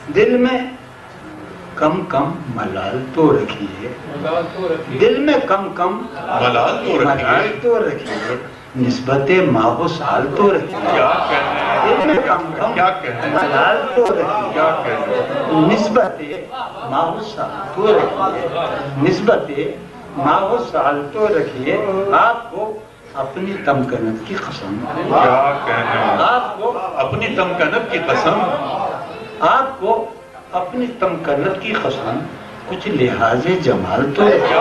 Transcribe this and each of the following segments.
دل میں کم کم ملال تو رکھیے، دل میں کم کم ملال تو رکھیے، نسبت ماہ و سال تو رکھیے، دل میں کم کم ملال تو رکھیے، نسبت ماہ و سال تو رکھیے، نسبت ماہ و سال تو رکھیے، آپ کو اپنی تمکنت کی قسم، کیا کہنا، آپ کو اپنی تمکنت کی قسم، آپ کو اپنی تمکنت کی قسم کچھ لحاظ جمال تو رکھیے،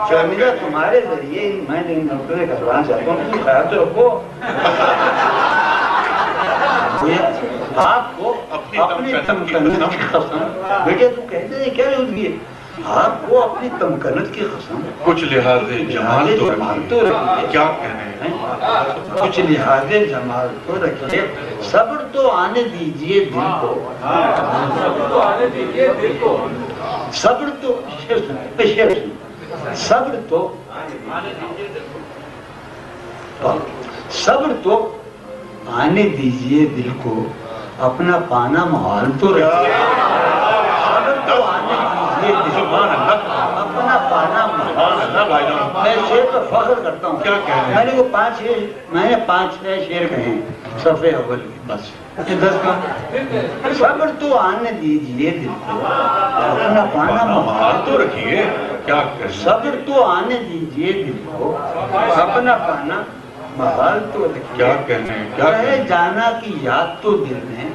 شرمیلا تمہارے ذریعے میں نے نوکری کروانا چاہتا ہوں، کچھ خیال تو رکھو، آپ کو اپنی تمکنت کی قسم، بیٹے تو کہتے ہیں کیا ہوتی ہے، آپ کو اپنی تمکنت کی قسم کچھ لحاظ جمال تو رکھیے، کیا کہنے ہیں، کچھ لحاظ جمال تو رکھیے، صبر تو آنے دیجئے دل کو، صبر تو صبر تو آنے دیجئے دل کو، اپنا پانا محال تو رکھیے، صبر تو آنے دیجئے دل کو، اپنا پانا محال، میں شعر پر فخر کرتا ہوں، کیا کہنے ہیں، میں نے وہ 5-6 شعر کہے ہیں صفحے اول کے، بس 10 کم، صبر تو آنے دیجئے دل کو، اپنا پانا محال تو رکھیے، کیا کہنے، صبر تو آنے دیجئے دل کو، اپنا پانا محال تو رکھیے، کیا کہنے، کیا رہ جانا کی یاد تو دل میں،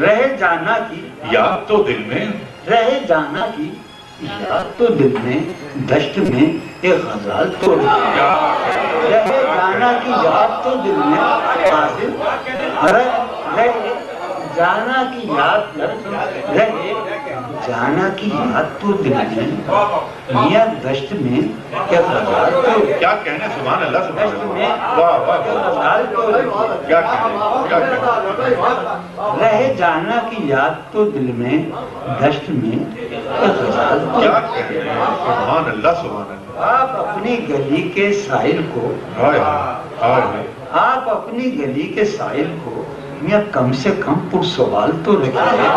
رہ جانا کی یاد تو دل میں، رہ جانا کی یاد تو دل میں، دشت میں ایک غزال تو رکھیے، رہ جانا کی یاد تو دل میں، رہ جانا کی یاد، رہ جانا کی یاد تو دل میں، میاں دشت میں ایک غزال تو، کیا کہنے، سبحان اللہ، سبحان دشت میں اللہ، واہ واہ، ایک غزال تو رکھیے، کیا کہنے، کیا کہنے، رہ جانا کی یاد تو دل میں، دشت میں ایک غزال تو، کیا کہنے، سبحان اللہ، سبحان اللہ، آپ اپنی گلی کے سائل کو، آپ اپنی گلی کے سائل کو میاں کم سے کم پرسوال تو رکھیے،